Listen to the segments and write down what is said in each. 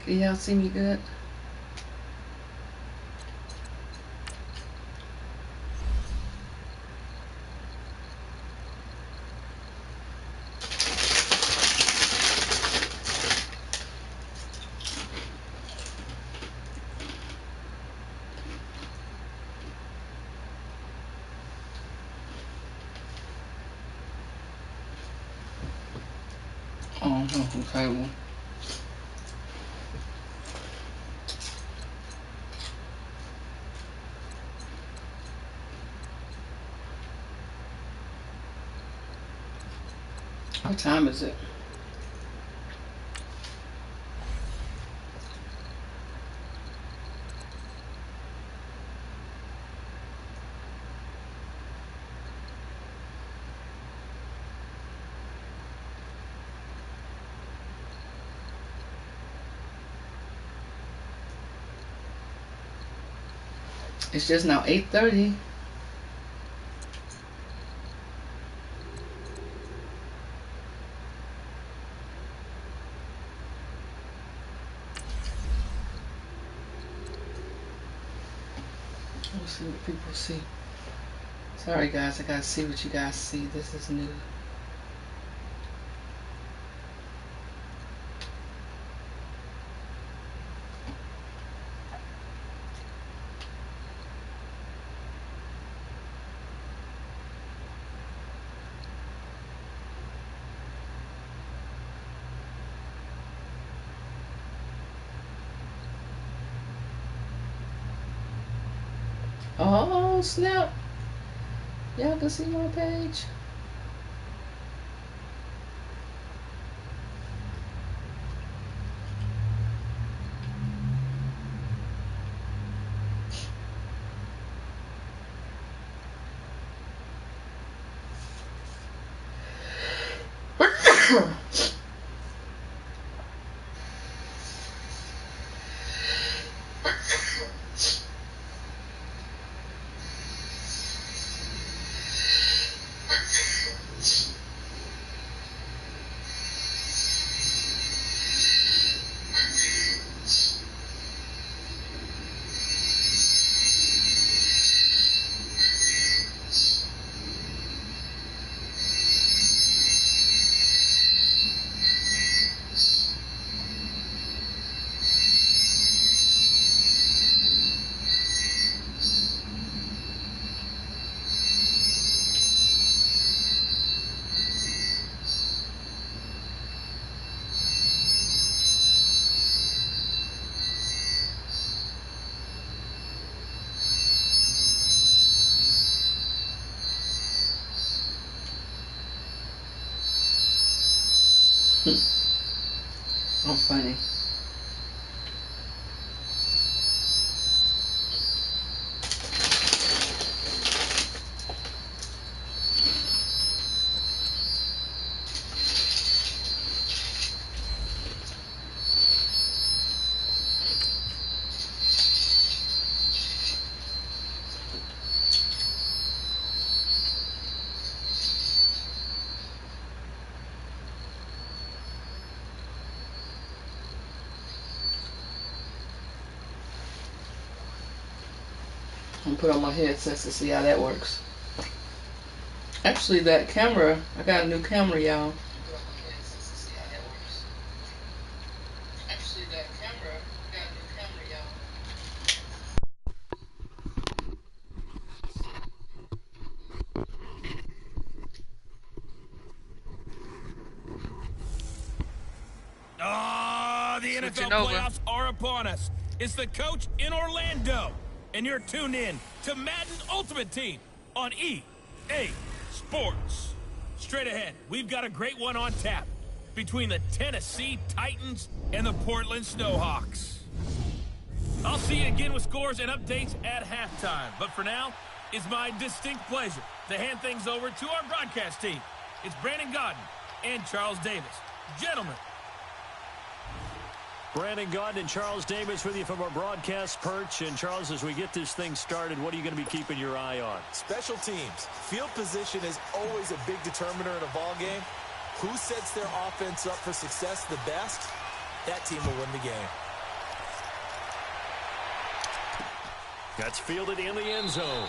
Can y'all see me good? Oh, okay. What time is it? It's just now 8:30. Let's see what people see. Sorry guys, I gotta see what you guys see. This is new. Oh snap! Y'all can see my page. I'm funny. I'm put on my headsets to see how that works. Actually, that camera, I got a new camera, y'all. Actually, that camera, I got a new camera, y'all. Ah, the NFL playoffs are upon us. It's the coach in Orlando, and you're tuned in to Madden Ultimate Team on EA Sports. Straight ahead, we've got a great one on tap between the Tennessee Titans and the Portland Snowhawks. I'll see you again with scores and updates at halftime, but for now, it's my distinct pleasure to hand things over to our broadcast team. It's Brandon Godden and Charles Davis. Gentlemen, Brandon Gaudin and Charles Davis with you from our broadcast perch. And, Charles, as we get this thing started, what are you going to be keeping your eye on? Special teams. Field position is always a big determiner in a ball game. Who sets their offense up for success the best, that team will win the game. That's fielded in the end zone.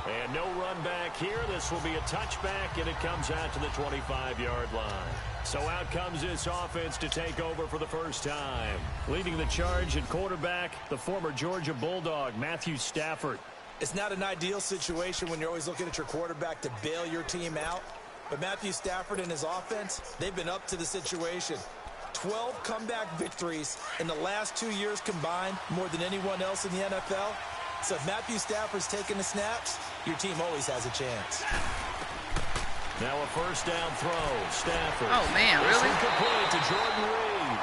And no run back here. This will be a touchback, and it comes out to the 25-yard line. So out comes this offense to take over for the first time. Leading the charge at quarterback, the former Georgia Bulldog, Matthew Stafford. It's not an ideal situation when you're always looking at your quarterback to bail your team out. But Matthew Stafford and his offense, they've been up to the situation. 12 comeback victories in the last 2 years combined, more than anyone else in the NFL. So if Matthew Stafford's taking the snaps, your team always has a chance. Now a first down throw. Stafford. Oh, man, really? Incomplete to Jordan Reed.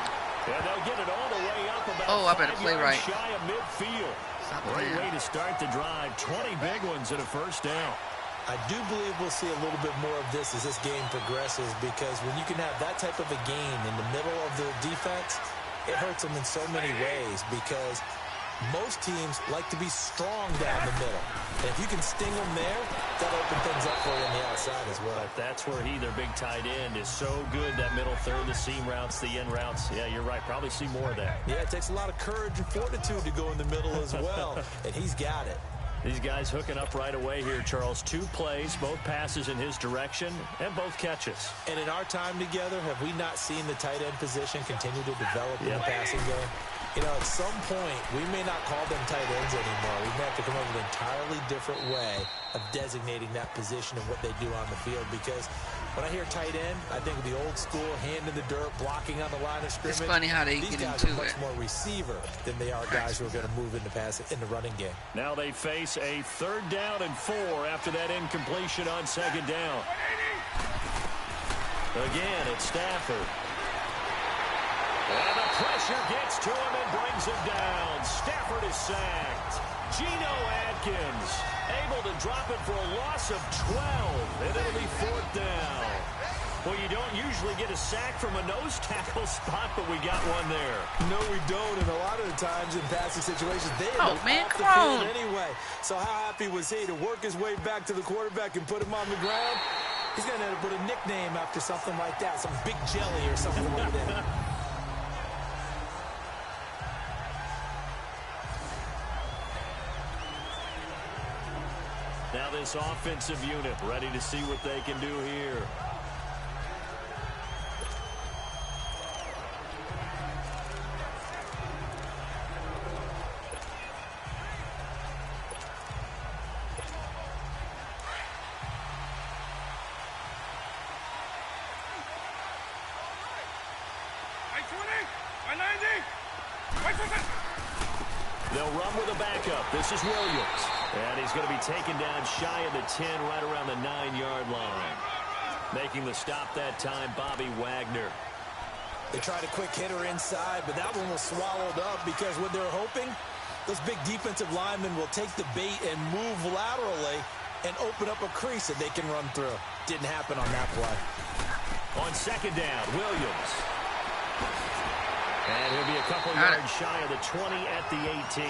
And they'll get it all the way up about I better 5 play yards right. shy of midfield. Great way to start the drive. 20 big ones at a first down. I do believe we'll see a little bit more of this as this game progresses, because when you can have that type of a game in the middle of the defense, it hurts them in so many ways, because most teams like to be strong down the middle. And if you can sting them there, that'll open things up for you on the outside as well. But that's where their big tight end, is so good. That middle third, the seam routes, the end routes. Yeah, you're right. Probably see more of that. Yeah, it takes a lot of courage and fortitude to go in the middle as well. And he's got it. These guys hooking up right away here, Charles. 2 plays, both passes in his direction, and both catches. And in our time together, have we not seen the tight end position continue to develop in the passing game? You know, at some point, we may not call them tight ends anymore. We may have to come up with an entirely different way of designating that position and what they do on the field. Because when I hear tight end, I think of the old school, hand in the dirt, blocking on the line of scrimmage. It's funny how they These get guys into are much it. more receiver than they are guys who are going to move into in the running game. Now they face a 3rd down and 4 after that incompletion on 2nd down. Again, it's Stafford. And the pressure gets to him and brings him down. Stafford is sacked. Geno Atkins able to drop it for a loss of 12. And it'll be 4th down. Well, you don't usually get a sack from a nose tackle spot, but we got one there. No, we don't. And a lot of the times in passing situations, they end up man, off the come field on. anyway. So how happy was he to work his way back to the quarterback and put him on the ground? He's going to have to put a nickname after something like that, some big jelly or something like that. Now this offensive unit ready to see what they can do here. They'll run with a backup. This is Williams. And he's going to be taken down shy of the 10, right around the 9-yard line. Making the stop that time, Bobby Wagner. They tried a quick hitter inside, but that one was swallowed up because what they're hoping, those big defensive linemen will take the bait and move laterally and open up a crease that they can run through. Didn't happen on that play. On 2nd down, Williams. And he'll be a couple yards shy of the 20 at the 18.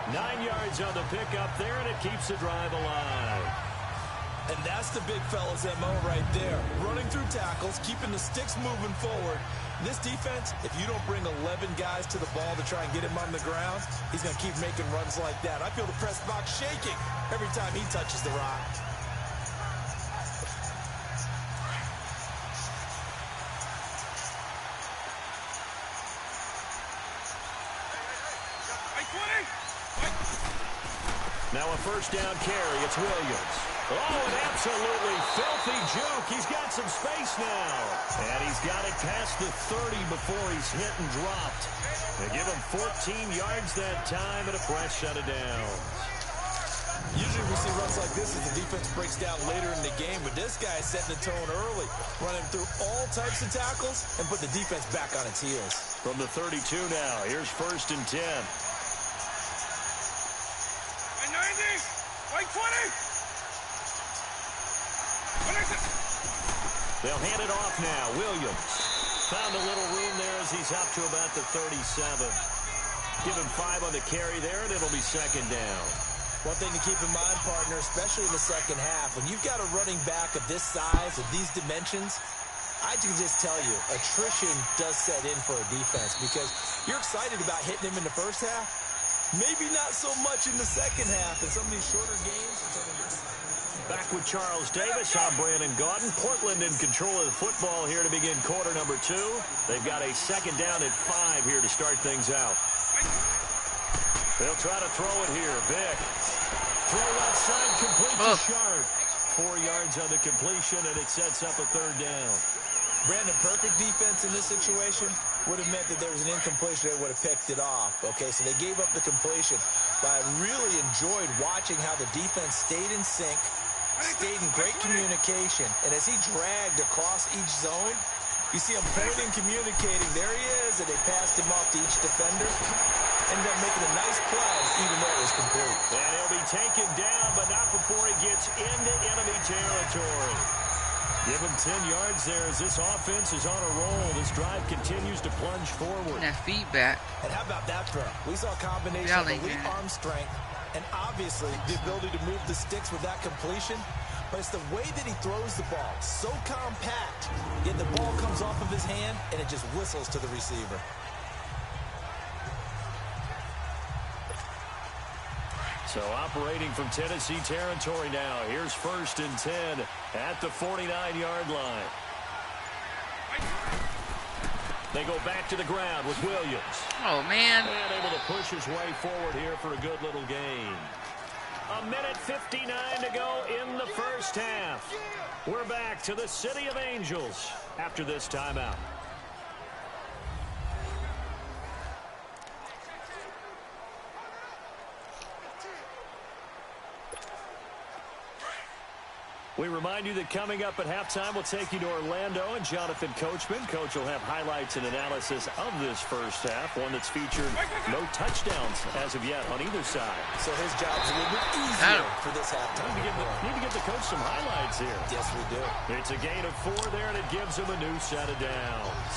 9 yards on the pickup there, and it keeps the drive alive. And that's the big fella's MO right there. Running through tackles, keeping the sticks moving forward. This defense, if you don't bring 11 guys to the ball to try and get him on the ground, he's going to keep making runs like that. I feel the press box shaking every time he touches the rock. Now a first down carry. It's Williams. Oh, an absolutely filthy juke. He's got some space now. And he's got it past the 30 before he's hit and dropped. They give him 14 yards that time and a fresh set of downs. Usually we see runs like this as the defense breaks down later in the game, but this guy is setting the tone early, running through all types of tackles and put the defense back on its heels. From the 32 now, here's 1st and 10. 20. They'll hand it off now. Williams. Found a little room there as he's up to about the 37. Give him 5 on the carry there, and it'll be second down. One thing to keep in mind, partner, especially in the second half, when you've got a running back of this size, of these dimensions, I can just tell you, attrition does set in for a defense because you're excited about hitting him in the first half. Maybe not so much in the second half in some of these shorter games. Back with Charles Davis, I'm Brandon Gaudin. Portland in control of the football here to begin quarter number 2. They've got a second down at 5 here to start things out. They'll try to throw it here. Vick. Throw left side, complete to Sharp. 4 yards on the completion, and it sets up a third down. Brandon, perfect defense in this situation would have meant that there was an incompletion. They would have picked it off. Okay, so they gave up the completion. But I really enjoyed watching how the defense stayed in sync, stayed in great communication. And as he dragged across each zone, you see him pointing, communicating. There he is, and they passed him off to each defender. Ended up making a nice play, even though it was complete. And he'll be taken down, but not before he gets into enemy territory. Give him 10 yards there as this offense is on a roll. This drive continues to plunge forward. That feedback. And how about that throw? We saw a combination of elite arm strength and obviously the ability to move the sticks with that completion. But it's the way that he throws the ball. So compact, yet the ball comes off of his hand and it just whistles to the receiver. So operating from Tennessee territory now. Here's 1st and 10 at the 49-yard line. They go back to the ground with Williams. Oh, man. And able to push his way forward here for a good little gain. 1:59 to go in the first half. We're back to the City of Angels after this timeout. We remind you that coming up at halftime, we'll take you to Orlando and Jonathan Coachman. Coach will have highlights and analysis of this first half, one that's featured no touchdowns as of yet on either side. So his job's a little bit easier for this halftime. Need to give the coach some highlights here. Yes, we do. It's a gain of 4 there, and it gives him a new set of downs.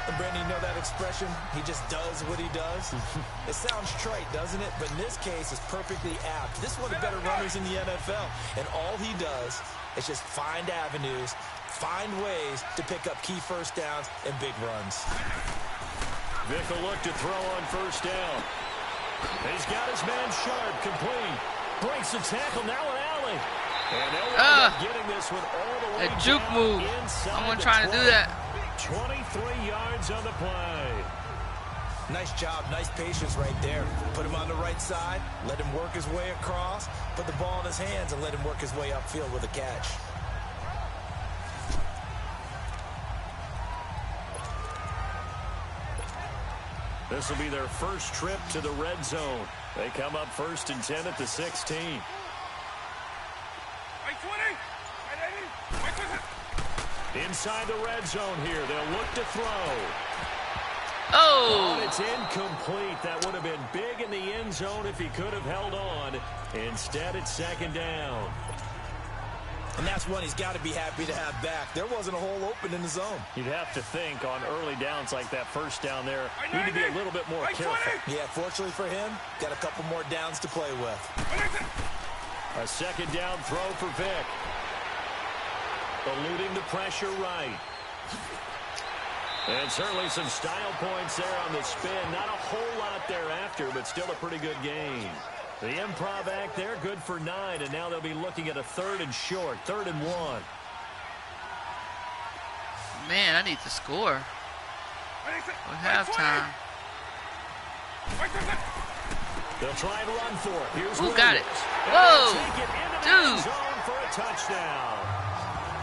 And Brandon, you know that expression? He just does what he does. It sounds trite, doesn't it? But in this case, it's perfectly apt. This is one of the better runners in the NFL. And all he does is just find avenues, find ways to pick up key first downs and big runs. Vick will look to throw on first down. He's got his man Sharp, complete. Breaks the tackle, now an alley. And they'll end up getting this one all the way a juke down move. inside Someone the trying 20. to do that. 23 yards on the play. Nice job, nice patience right there. Put him on the right side, let him work his way across, put the ball in his hands, and let him work his way upfield with a catch. This will be their first trip to the red zone. They come up 1st and 10 at the 16. Inside the red zone here. They'll look to throw. Oh! But it's incomplete. That would have been big in the end zone if he could have held on. Instead, it's 2nd down. And that's one he's got to be happy to have back. There wasn't a hole open in the zone. You'd have to think on early downs like that first down there, need to be a little bit more careful. Yeah, fortunately for him, got a couple more downs to play with. A 2nd down throw for Vick. Eluding the pressure right. And certainly some style points there on the spin. Not a whole lot thereafter, but still a pretty good gain. The improv act there, good for 9, and now they'll be looking at a 3rd and short, 3rd and 1. Man, I need to score. At halftime. They'll try and run for it. Here's Who Williams. got it? And Whoa! take it into the Dude! end zone for a touchdown.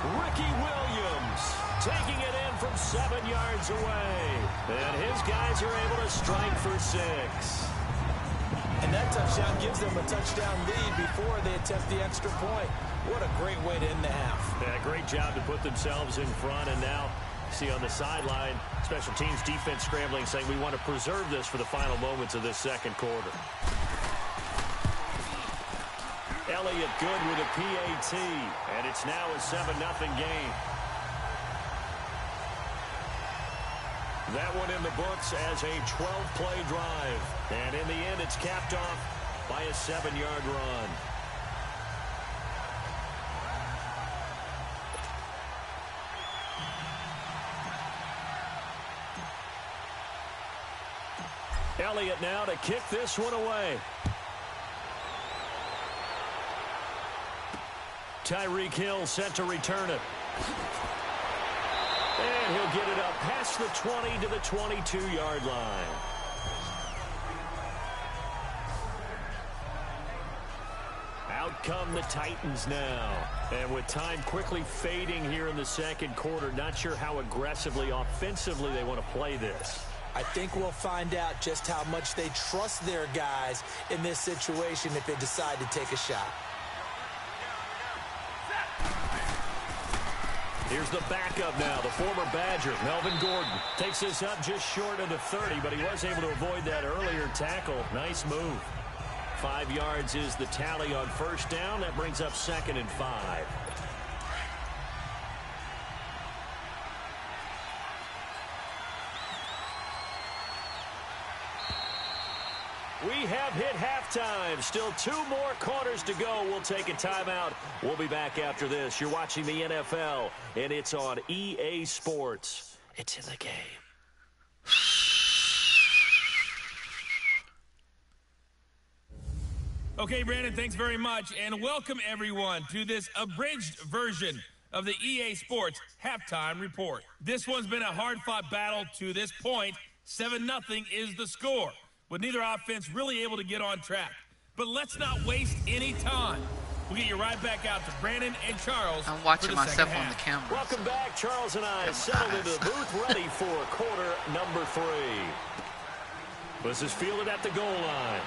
Ricky Williams taking it in from 7 yards away. And his guys are able to strike for 6. And that touchdown gives them a touchdown lead before they attempt the extra point. What a great way to end the half. Yeah, great job to put themselves in front. And now, see on the sideline, special teams defense scrambling, saying we want to preserve this for the final moments of this second quarter. Elliott good with a PAT, and it's now a 7-0 game. That one in the books as a 12-play drive. And in the end, it's capped off by a 7-yard run. Elliott now to kick this one away. Tyreek Hill set to return it. And he'll get it up past the 20 to the 22-yard line. Out come the Titans now. And with time quickly fading here in the second quarter, not sure how aggressively, offensively they want to play this. I think we'll find out just how much they trust their guys in this situation if they decide to take a shot. Here's the backup now, the former Badger, Melvin Gordon. Takes this up just short of the 30, but he was able to avoid that earlier tackle. Nice move. 5 yards is the tally on first down. That brings up 2nd and 5. We have hit halftime. Still 2 more quarters to go. We'll take a timeout. We'll be back after this. You're watching the NFL, and it's on EA Sports. It's in the game. Okay, Brandon, thanks very much, and welcome everyone to this abridged version of the EA Sports Halftime Report. This one's been a hard-fought battle to this point. 7-0 is the score, with neither offense really able to get on track. But let's not waste any time. We'll get you right back out to Brandon and Charles. I'm watching for the myself second on the half. camera. Welcome back. Charles and I settled into the booth, ready for quarter number 3. This is fielded at the goal line.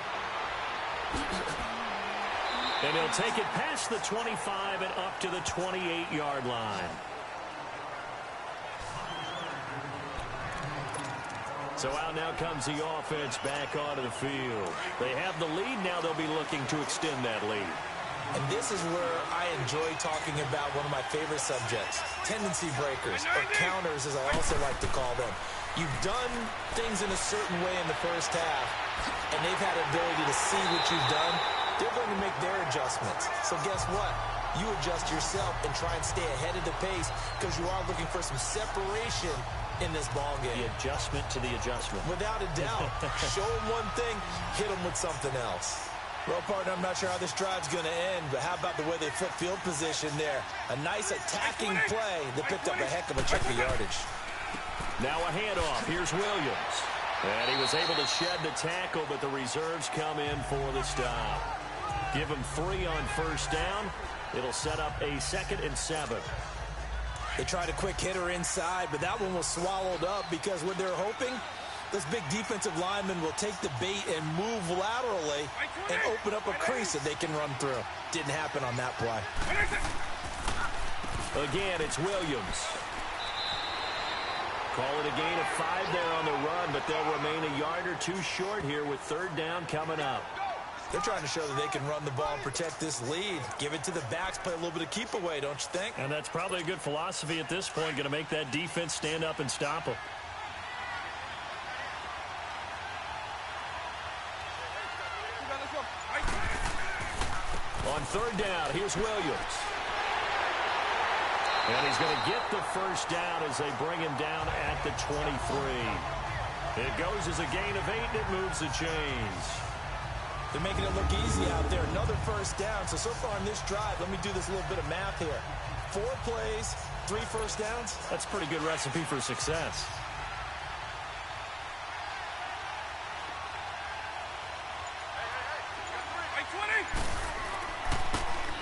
And he'll take it past the 25 and up to the 28-yard line. So out now comes the offense back onto the field. They have the lead. Now they'll be looking to extend that lead. And this is where I enjoy talking about one of my favorite subjects, tendency breakers, or counters as I also like to call them. You've done things in a certain way in the first half, and they've had the ability to see what you've done. They're going to make their adjustments. So guess what? You adjust yourself and try and stay ahead of the pace because you are looking for some separation in this ball game. The adjustment to the adjustment. Without a doubt. Show them one thing, hit them with something else. Well, partner, I'm not sure how this drive's going to end, but how about the way they flip field position there? A nice attacking play that picked up a heck of a chunk of yardage. Now a handoff. Here's Williams. And he was able to shed the tackle, but the reserves come in for the stop. Give him 3 on first down. It'll set up a 2nd and 7. They tried a quick hitter inside, but that one was swallowed up because what they're hoping, this big defensive lineman will take the bait and move laterally and open up a crease that they can run through. Didn't happen on that play. Again, it's Williams. Call it a gain of 5 there on the run, but they'll remain a yard or 2 short here with 3rd down coming up. They're trying to show that they can run the ball and protect this lead. Give it to the backs, play a little bit of keep away, don't you think? And that's probably a good philosophy at this point, going to make that defense stand up and stop them. On 3rd down, here's Williams. And he's going to get the first down as they bring him down at the 23. It goes as a gain of 8, and it moves the chains. They're making it look easy out there. Another first down. So far in this drive, let me do this little bit of math here. 4 plays, 3 first downs. That's a pretty good recipe for success.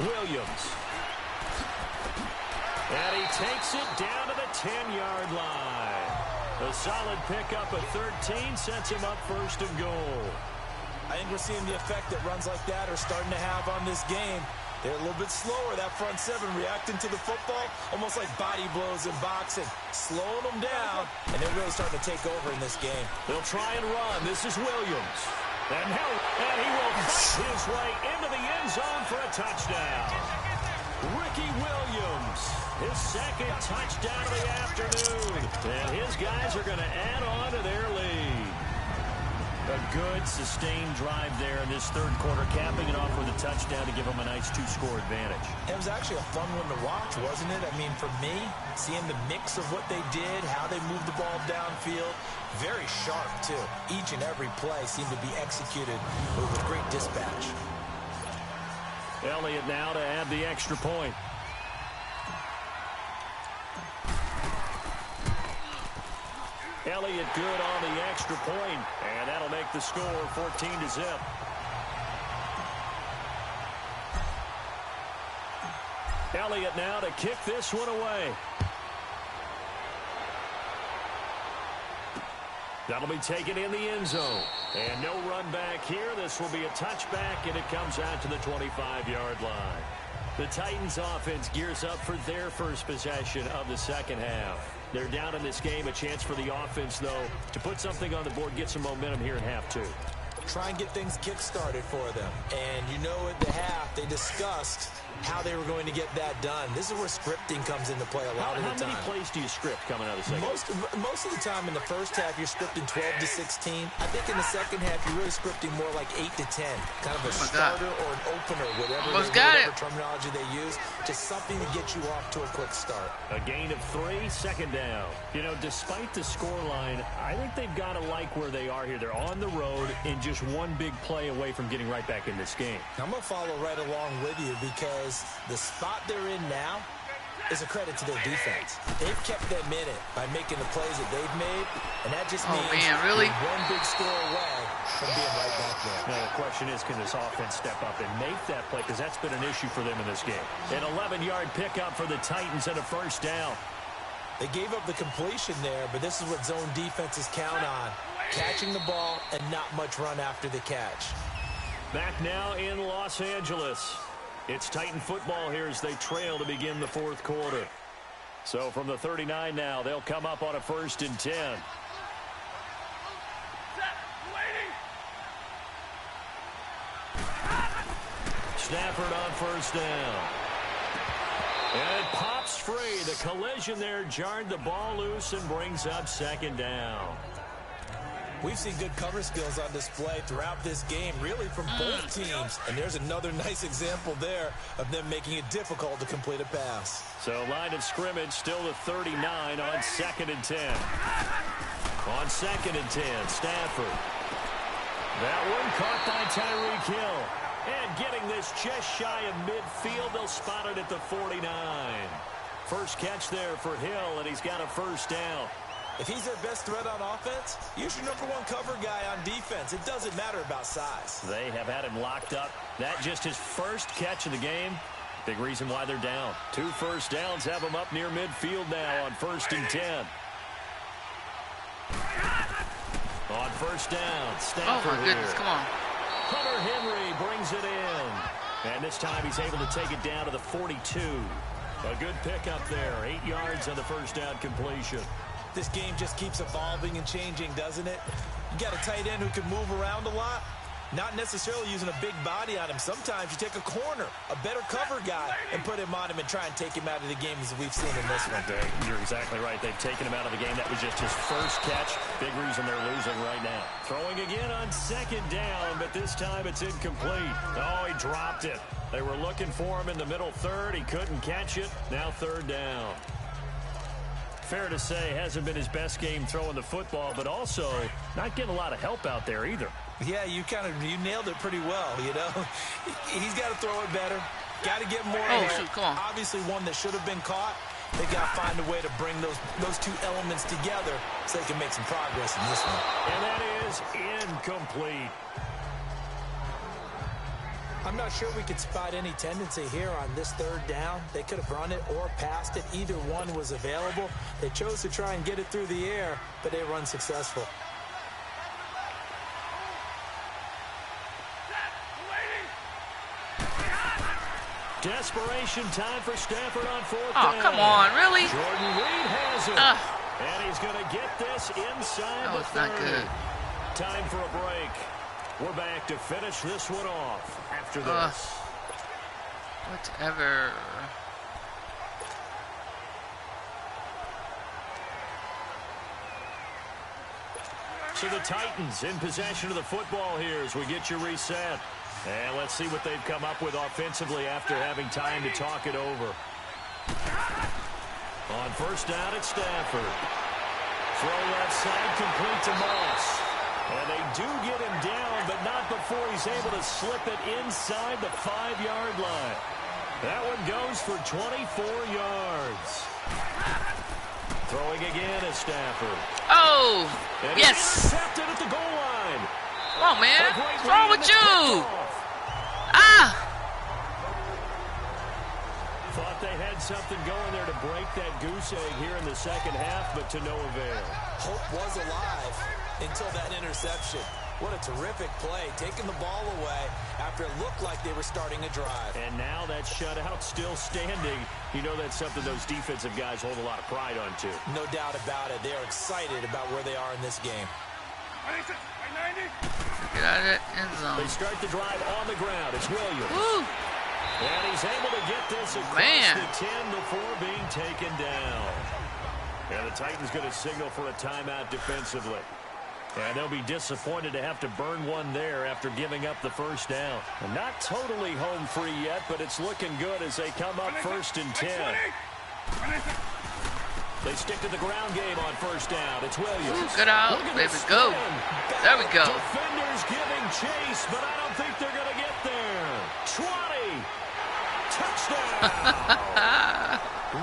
Williams. And he takes it down to the 10-yard line. A solid pickup at 13 sets him up 1st and goal. I think we're seeing the effect that runs like that are starting to have on this game. They're a little bit slower, that front 7, reacting to the football, almost like body blows in boxing, slowing them down, and they're really starting to take over in this game. They'll try and run. This is Williams. And he will fight his way into the end zone for a touchdown. Ricky Williams, his second touchdown of the afternoon. And his guys are going to add on to their lead. A good, sustained drive there in this third quarter, capping it off with a touchdown to give them a nice 2-score advantage. It was actually a fun one to watch, wasn't it? I mean, for me, seeing the mix of what they did, how they moved the ball downfield, very sharp, too. Each and every play seemed to be executed with great dispatch. Elliott now to add the extra point. Elliott good on the extra point, and that'll make the score 14-0. Elliott now to kick this one away. That'll be taken in the end zone. And no run back here. This will be a touchback, and it comes out to the 25-yard line. The Titans offense gears up for their first possession of the second half. They're down in this game. A chance for the offense, though, to put something on the board, get some momentum here in half two. Try and get things kick-started for them. And you know at the half, they discussed how they were going to get that done. This is where scripting comes into play a lot of the time. How many plays do you script coming out of the second half? Most of the time in the first half, you're scripting 12 to 16. I think in the second half, you're really scripting more like 8 to 10. Kind of a starter or an opener, whatever terminology they use. Just something to get you off to a quick start. A gain of 3, second down. You know, despite the scoreline, I think they've got to like where they are here. They're on the road and just one big play away from getting right back in this game. I'm going to follow right along with you because the spot they're in now is a credit to their defense. They've kept them in it by making the plays that they've made, and that just means one big score away from being right back there. Now the question is, can this offense step up and make that play? Because that's been an issue for them in this game. An 11-yard pickup for the Titans and a first down. They gave up the completion there, but this is what zone defenses count on. Catching the ball and not much run after the catch. Back now in Los Angeles. It's Titan football here as they trail to begin the fourth quarter. So from the 39 now, they'll come up on a 1st and 10. Stafford on first down. And it pops free. The collision there jarred the ball loose and brings up second down. We've seen good cover skills on display throughout this game, really from both teams. And there's another nice example there of them making it difficult to complete a pass. So line of scrimmage still the 39 on 2nd and 10. On 2nd and 10, Stafford. That one caught by Tyreek Hill. And getting this just shy of midfield, they'll spot it at the 49. First catch there for Hill, and he's got a first down. If he's their best threat on offense, use your number 1 cover guy on defense. It doesn't matter about size. They have had him locked up. That just his first catch of the game. Big reason why they're down. 2 first downs have them up near midfield now on 1st and 10. On first down, Stafford. Oh, my goodness, come on. Hunter Henry brings it in. And this time he's able to take it down to the 42. A good pickup there. 8 yards on the first down completion. This game just keeps evolving and changing, doesn't it? You got a tight end who can move around a lot, not necessarily using a big body on him. Sometimes you take a corner, a better cover guy, and put him on him and try and take him out of the game as we've seen in this one. You're exactly right. They've taken him out of the game. That was just his first catch. Big reason they're losing right now. Throwing again on 2nd down, but this time it's incomplete. Oh, he dropped it. They were looking for him in the middle third. He couldn't catch it. Now 3rd down. Fair to say, hasn't been his best game throwing the football, but also not getting a lot of help out there either. Yeah, you nailed it pretty well, you know. He's got to throw it better. Got to get more. Oh, shoot, come on. Obviously one that should have been caught. They got to find a way to bring those 2 elements together so they can make some progress in this one. And that is incomplete. I'm not sure we could spot any tendency here on this 3rd down. They could have run it or passed it. Either one was available. They chose to try and get it through the air, but they were unsuccessful. Desperation time for Stafford on 4th Oh, down. come on, really? Jordan Reed has it. And he's going to get this inside the 30. Not good. Time for a break. We're back to finish this one off after this. Whatever. So the Titans in possession of the football here as we get you reset. And let's see what they've come up with offensively after having time to talk it over. On first down, it's Stafford. Throw left side, complete to Moss. And they do get him down, but not before he's able to slip it inside the 5-yard line. That one goes for 24 yards. Throwing again is Stafford. Oh, And yes. intercepted at the goal line. Come on, man. What's wrong with you? Ah. Thought they had something going there to break that goose egg here in the second half, but to no avail. Hope was alive until that interception. What a terrific play, taking the ball away after it looked like they were starting a drive. And now that shutout still standing. You know that's something those defensive guys hold a lot of pride on, too. No doubt about it. They are excited about where they are in this game. Get out of that end They zone. start the drive on the ground. It's Williams. Woo. And he's able to get this across Man. the 10 before being taken down. And the Titans going to signal for a timeout defensively. And they'll be disappointed to have to burn one there after giving up the first down. And not totally home free yet, but it's looking good as they come up first and 10. They stick to the ground game on first down. It's Williams. Ooh, good out, baby. Go. There we go. Defenders giving chase, but I don't think they're going to get there. 20. Touchdown.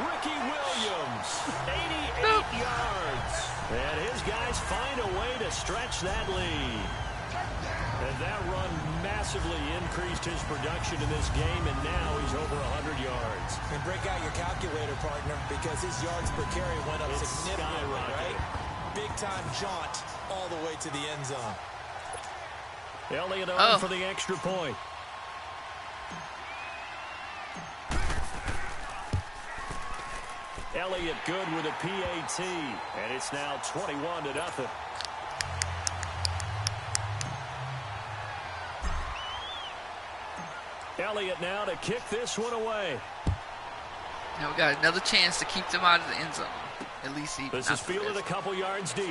Ricky Williams. 88 yards. And his guys find a way to stretch that lead. And that run massively increased his production in this game, and now he's over 100 yards. And break out your calculator, partner, because his yards per carry went up It's significantly, skyrocketed. right? Big-time jaunt all the way to the end zone. Elliott on for the extra point. Elliott good with a PAT, and it's now 21-0. Elliott now to kick this one away. Now we got another chance to keep them out of the end zone. At least he. This is fielded a couple yards deep.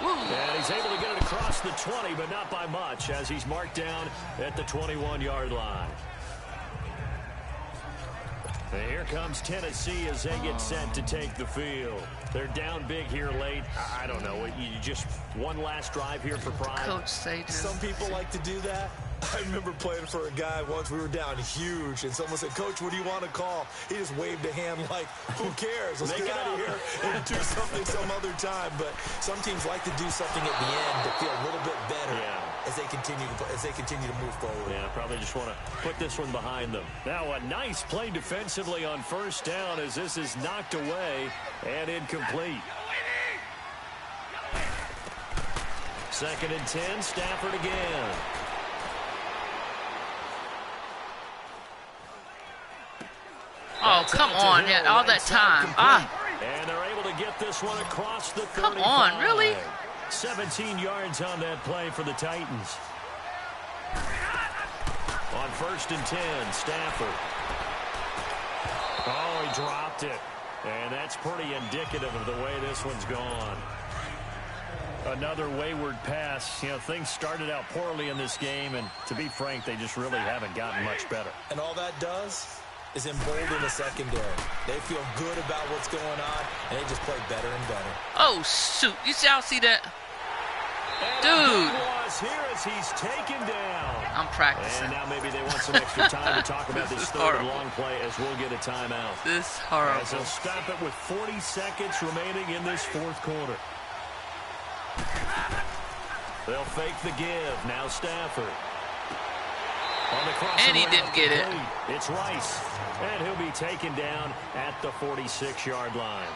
Woo. And he's able to get it across the 20, but not by much, as he's marked down at the 21-yard line. And here comes Tennessee as they get set to take the field. They're down big here late. I don't know. You just one last drive here for pride. Coach Sages. Some people like to do that. I remember playing for a guy once. We were down huge, and someone said, "Coach, what do you want to call?" He just waved a hand like, "Who cares? Let's get out of here and do something some other time." But some teams like to do something at the end to feel a little bit better as they continue to move forward. Yeah, probably just want to put this one behind them. Now a nice play defensively on first down as this is knocked away and incomplete. 2nd and 10, Stafford again. Oh, come on. Yeah, all that time. And they're able to get this one across the 35. Come on, really? 17 yards on that play for the Titans. On 1st and 10, Stafford. Oh, he dropped it. And that's pretty indicative of the way this one's gone. Another wayward pass. You know, things started out poorly in this game, and to be frank, they just really haven't gotten much better. And all that does is embolden the secondary. They feel good about what's going on, and they just play better and better. Oh, shoot. Y'all see that? And Dude. Here as he's taken down. I'm practicing. And now maybe they want some extra time to talk about this third and long play as we'll get a timeout. This is horrible. As they'll stop it with 40 seconds remaining in this 4th quarter. They'll fake the give. Now Stafford. On the crossing And he route, didn't get it. It's Rice. And he'll be taken down at the 46-yard line.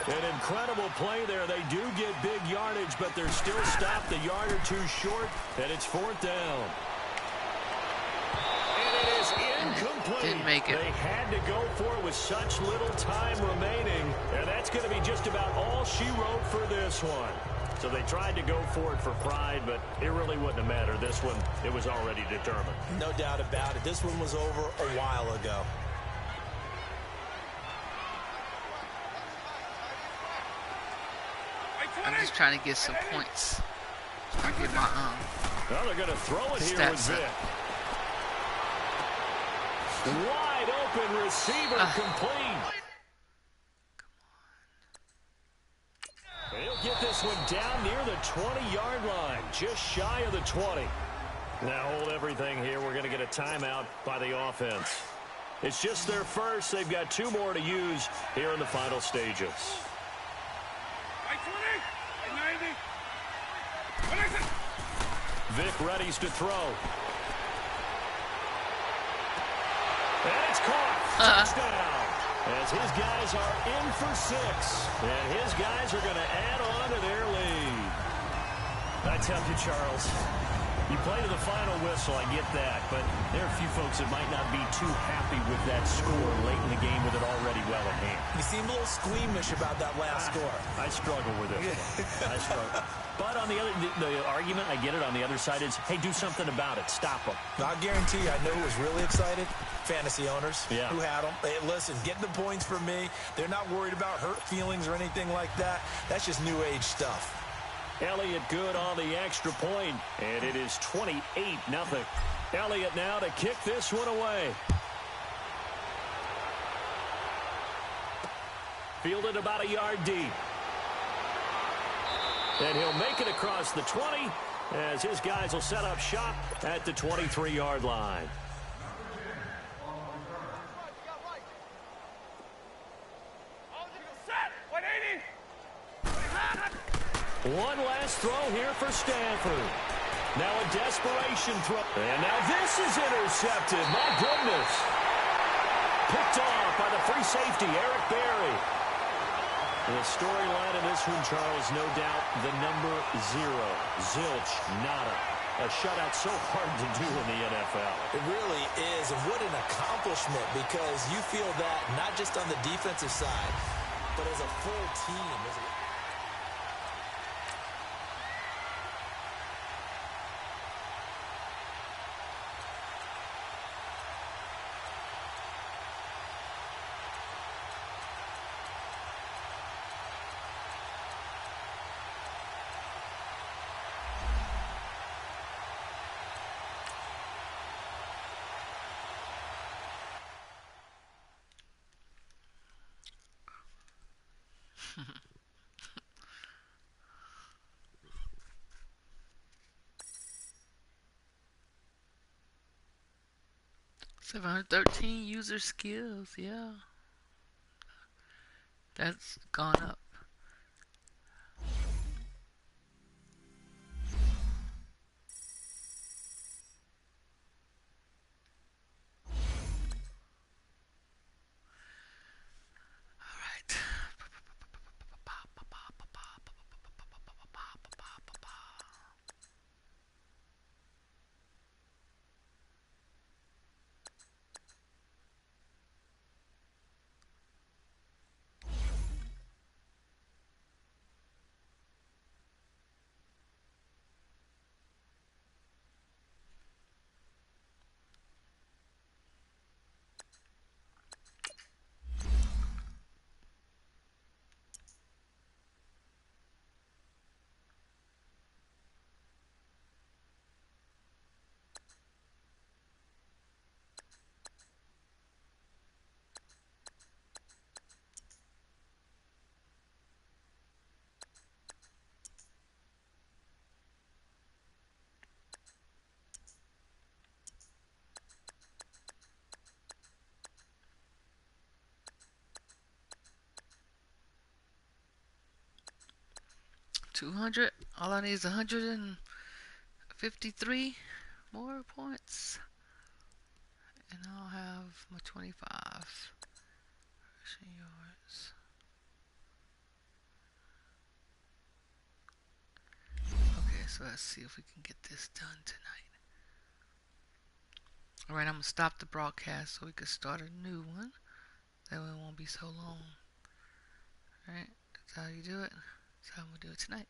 An incredible play there. They do get big yardage, but they're still stopped a yard or two short, and it's 4th down. And it is incomplete. Didn't make it. They had to go for it with such little time remaining, and that's going to be just about all she wrote for this one. So they tried to go for it for pride, but it really wouldn't have mattered. This one, it was already determined. No doubt about it. This one was over a while ago. I'm just trying to get some points. Trying to get my Well, they're going to throw it here with Vic. Wide open receiver complete. He'll get this one down near the 20-yard line, just shy of the 20. Now hold everything here. We're going to get a timeout by the offense. It's just their first. They've got 2 more to use here in the final stages. Vic readies to throw. And it's caught. Touchdown. As his guys are in for 6. And his guys are going to add on to their lead. I tell you, Charles, you play to the final whistle, I get that. But there are a few folks that might not be too happy with that score late in the game with it already well at hand. You seem a little squeamish about that last score. I struggle with it. I struggle. But on the other, the argument, I get it, on the other side is, hey, do something about it. Stop them. I guarantee you, I know who was really excited. Fantasy owners who had them. Hey, listen, getting the points from me. They're not worried about hurt feelings or anything like that. That's just new age stuff. Elliott good on the extra point, and it is 28-0. Elliott now to kick this one away. Fielded about a yard deep. And he'll make it across the 20 as his guys will set up shop at the 23-yard line. One last throw here for Stanford. Now a desperation throw. And now this is intercepted. My goodness. Picked off by the free safety, Eric Berry. The storyline in this one, Charles, no doubt the number 0. Zilch, nada. A shutout so hard to do in the NFL. It really is, and what an accomplishment, because you feel that not just on the defensive side, but as a full team. $713 user skills, yeah. That's gone up. Alright. 200. All I need is 153 more points, and I'll have my 25 rushing yards. Okay, so let's see if we can get this done tonight. Alright, I'm going to stop the broadcast so we can start a new one. That way it won't be so long. Alright, that's how you do it. That's how I'm going to do it tonight.